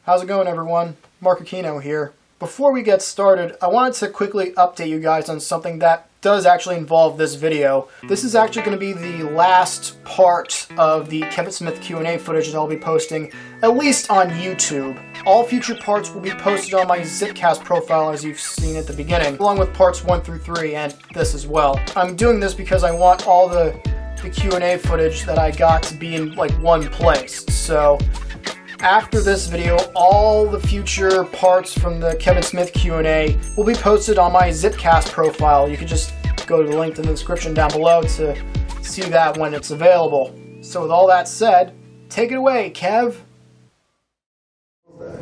How's it going, everyone? Marc here. Before we get started, I wanted to quickly update you guys on something that does actually involve this video. This is actually going to be the last part of the Kevin Smith Q&A footage that I'll be posting, at least on YouTube. All future parts will be posted on my Zippcast profile, as you've seen at the beginning, along with parts 1 through 3 and this as well. I'm doing this because I want all the Q&A footage that I got to be in like one place. So after this video, all the future parts from the Kevin Smith Q&A will be posted on my Zippcast profile. You can just go to the link in the description down below to see that when it's available. So with all that said, take it away, Kev.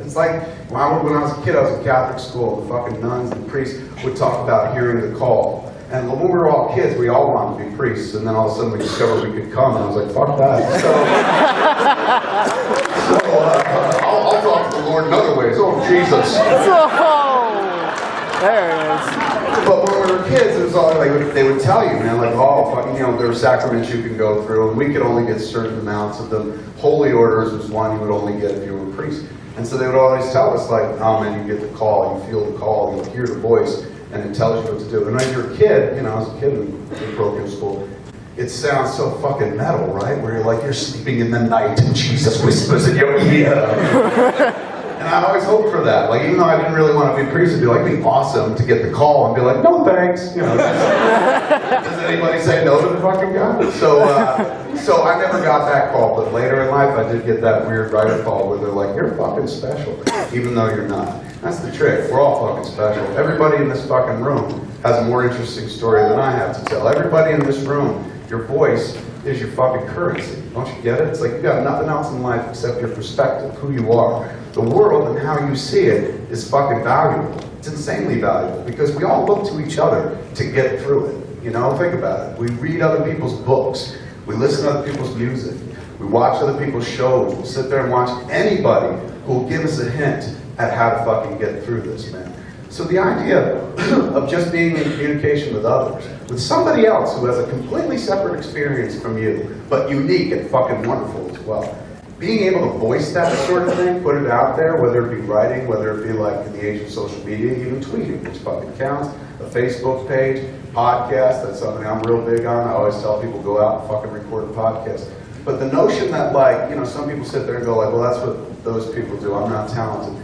It's like when I was a kid, I was in Catholic school. The fucking nuns and priests would talk about hearing the call. And when we were all kids, we all wanted to be priests. And then all of a sudden we discovered we could come. And I was like, fuck that. I'll talk to the Lord in other ways. Oh, Jesus. There it is. But when we were kids, it was all like, they would tell you, man, like, oh, fucking, you know, there are sacraments you can go through. And we could only get certain amounts of them. Holy orders was one you would only get if you were a priest. And so they would always tell us, like, oh, man, you get the call, you feel the call, you hear the voice, and it tells you what to do. And when you're a kid, you know, as a kid in parochial school, it sounds so fucking metal, right? Where you're like, you're sleeping in the night and Jesus whispers in your ear. And I always hoped for that. Like, even though I didn't really want to be a priest, it'd be like, it'd be awesome to get the call and be like, no thanks. You know, does anybody say no to the fucking guy? So I never got that call, but later in life I did get that weird writer call where they're like, you're fucking special, even though you're not. That's the trick. We're all fucking special. Everybody in this fucking room has a more interesting story than I have to tell. Everybody in this room, your voice is your fucking currency. Don't you get it? It's like you got nothing else in life except your perspective, who you are. The world and how you see it is fucking valuable. It's insanely valuable because we all look to each other to get through it. You know, think about it. We read other people's books. We listen to other people's music. We watch other people's shows. We'll sit there and watch anybody who will give us a hint at how to fucking get through this, man. So the idea of just being in communication with others, with somebody else who has a completely separate experience from you, but unique and fucking wonderful as well. Being able to voice that sort of thing, put it out there, whether it be writing, whether it be like in the age of social media, even tweeting, which fucking counts, a Facebook page, podcast, that's something I'm real big on. I always tell people, go out and fucking record a podcast. But the notion that, like, you know, some people sit there and go like, well, that's what those people do, I'm not talented.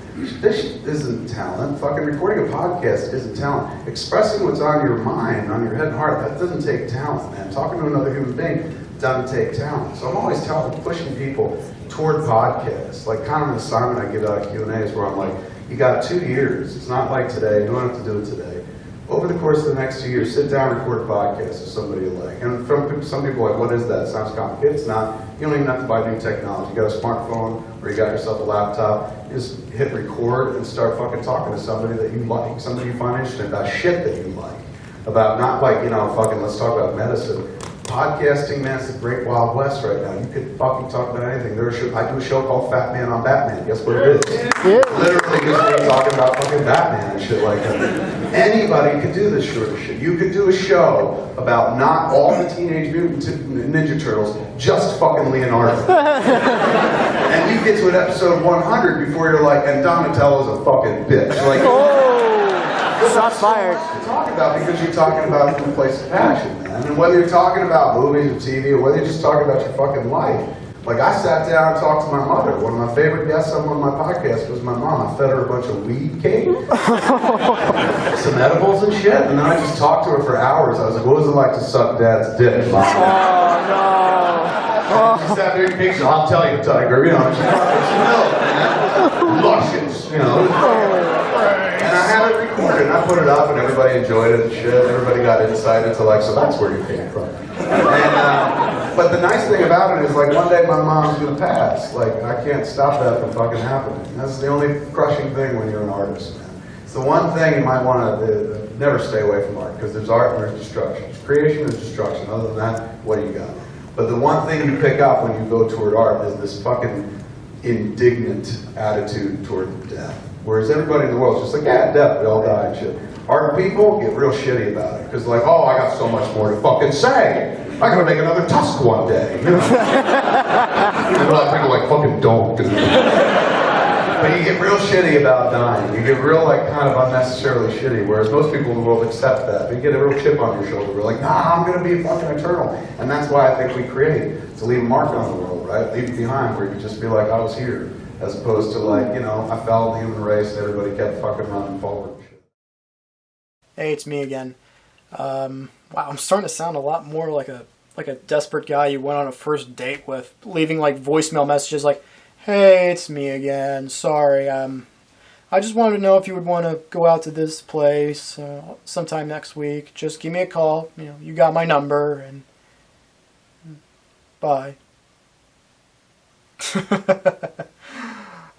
This isn't talent. Fucking recording a podcast isn't talent. Expressing what's on your mind, on your head and heart, that doesn't take talent, man. Talking to another human being doesn't take talent. So I'm always pushing people toward podcasts. Like, kind of an assignment I get out of Q&As where I'm like, you got 2 years. It's not like today. You don't have to do it today. Over the course of the next 2 years, sit down and record a podcast with somebody you like. And from some people are like, what is that? It sounds complicated. It's not. You don't even have to buy new technology. You got a smartphone or you got yourself a laptop. You just hit record and start fucking talking to somebody that you like, somebody you find interesting, about shit that you like. About not like, you know, fucking let's talk about medicine. Podcasting, man, it's the great Wild West right now. You could fucking talk about anything. I do a show called Fat Man on Batman. Guess what it is? Yeah. Literally just me talking about fucking Batman and shit like that. Anybody could do this sort of shit. You could do a show about not all the Teenage Mutant Ninja Turtles, just fucking Leonardo. And you get to an episode 100 before you're like, and Donatello's a fucking bitch. Like, shots fired. To talk about because you're talking about it from a place of passion, man. And whether you're talking about movies or TV or whether you're just talking about your fucking life. Like, I sat down and talked to my mother. One of my favorite guests on one of my podcasts was my mom. I fed her a bunch of weed cake, some edibles and shit, and then I just talked to her for hours. I was like, what was it like to suck Dad's dick, Mom? Oh, no. She sat there and picture, I'll tell you, Tiger, you know, she's luscious, you know. And I had it recorded, and I put it up, and everybody enjoyed it and shit. Everybody got insight into like, so that's where you came from. And, but the nice thing about it is, like, one day my mom's gonna pass. Like, I can't stop that from fucking happening. And that's the only crushing thing when you're an artist, man. It's the one thing you might want to never stay away from art, because there's art and there's destruction. There's creation, there's destruction. Other than that, what do you got? But the one thing you pick up when you go toward art is this fucking indignant attitude toward death. Whereas everybody in the world is just like, yeah, death, we all die and shit. Art people get real shitty about it, because like, oh, I got so much more to fucking say. I gotta make another tusk one day. You know? And a lot of people like, fucking don't. But you get real shitty about dying. You get real, like, kind of unnecessarily shitty, whereas most people in the world accept that. But you get a real chip on your shoulder. We're like, nah, I'm going to be fucking eternal. And that's why I think we create, to leave a mark on the world, right? Leave it behind, where you can just be like, I was here. As opposed to, like, you know, I fell in the human race and everybody kept fucking running forward. Hey, it's me again. Wow, I'm starting to sound a lot more like a desperate guy you went on a first date with, leaving like voicemail messages like, "Hey, it's me again. Sorry, I just wanted to know if you would want to go out to this place sometime next week. Just give me a call. You know, you got my number, and bye."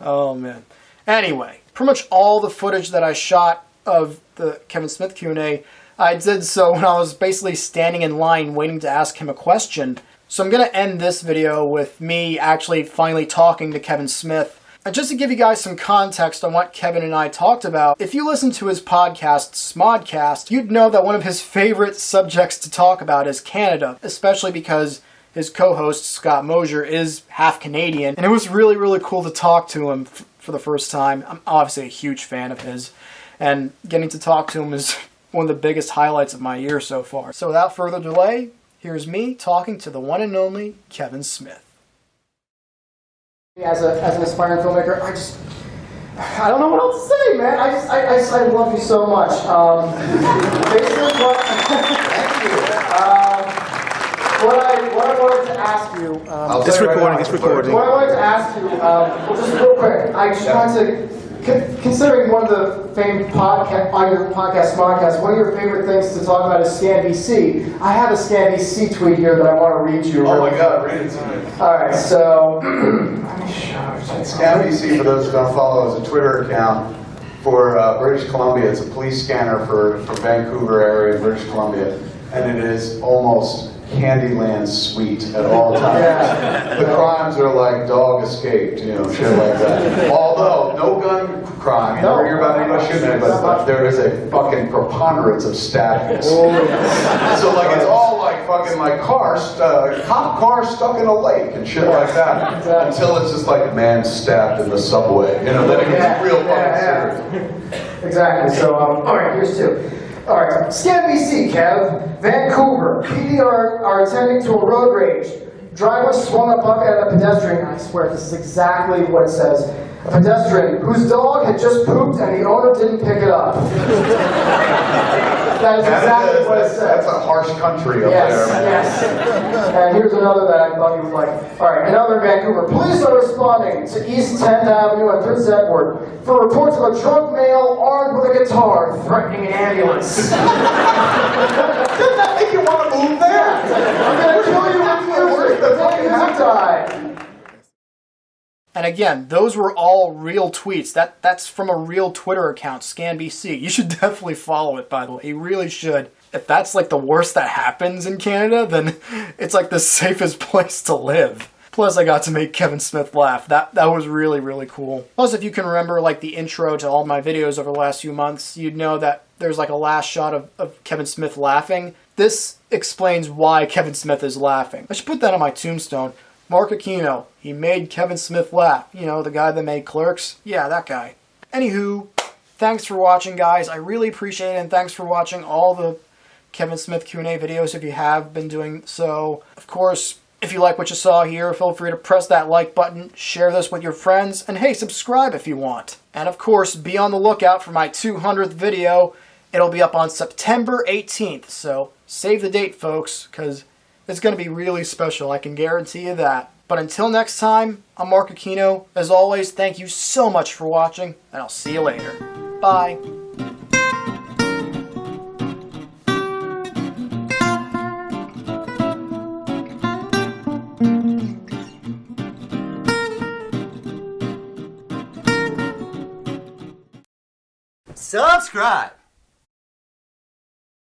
Oh man. Anyway, pretty much all the footage that I shot of the Kevin Smith Q&A, I did so when I was basically standing in line waiting to ask him a question. So I'm going to end this video with me actually finally talking to Kevin Smith. And just to give you guys some context on what Kevin and I talked about, if you listen to his podcast, Smodcast, you'd know that one of his favorite subjects to talk about is Canada, especially because his co-host, Scott Mosier, is half Canadian. And it was really, really cool to talk to him for the first time. I'm obviously a huge fan of his. And getting to talk to him is one of the biggest highlights of my year so far. So without further delay, here's me talking to the one and only Kevin Smith. As an aspiring filmmaker, I don't know what else to say, man. I love you so much. Basically, what I wanted to ask you... It's recording. What I wanted to ask you, just real quick, I just wanted to... Considering one of the famed podcast, Smodcast, one of your favorite things to talk about is ScanBC. I have a ScanBC tweet here that I want to read you. Oh my God, read it to me. Alright, so... ScanBC, for those who don't follow, is a Twitter account for British Columbia. It's a police scanner for Vancouver area in British Columbia. And it is almost Candyland sweet at all times. Yeah. The crimes are like dog escaped, you know, shit like that. Although, no gun crime. You never hear about anybody shooting anybody, but there is a fucking preponderance of stabbings. Oh, yes. So, like, it's all like fucking like cop cars stuck in a lake and shit like that. Exactly. Until it's just like a man stabbed in the subway. You know, then it gets real fucking serious. Exactly. So, alright, here's two. Alright, ScanBC, Kev. Vancouver. PD are attending to a road rage. Driver swung a bucket at a pedestrian. I swear, this is exactly what it says. A pedestrian whose dog had just pooped and the owner didn't pick it up. That is exactly what it says. That's a harsh country up there. Yes. And here's another that I thought you would like. Alright, another in Vancouver. Police are responding to East 10th Avenue and Prince Edward for reports of a drunk male armed with a guitar threatening an ambulance. Doesn't that make you want to move there? I'm gonna kill you with music. The day you die. And again, those were all real tweets. That's from a real Twitter account, ScanBC. You should definitely follow it, by the way. You really should. If that's like the worst that happens in Canada, then it's like the safest place to live. Plus, I got to make Kevin Smith laugh. That was really, really cool. Plus, if you can remember like the intro to all my videos over the last few months, you'd know that there's like a last shot of Kevin Smith laughing. This explains why Kevin Smith is laughing. I should put that on my tombstone. Marc, he made Kevin Smith laugh. You know, the guy that made Clerks? Yeah, that guy. Anywho, thanks for watching, guys. I really appreciate it, and thanks for watching all the Kevin Smith Q&A videos if you have been doing so. Of course, if you like what you saw here, feel free to press that like button, share this with your friends, and hey, subscribe if you want. And of course, be on the lookout for my 200th video. It'll be up on September 18th, so save the date, folks, because it's going to be really special, I can guarantee you that. But until next time, I'm Marc. As always, thank you so much for watching, and I'll see you later. Bye. Subscribe!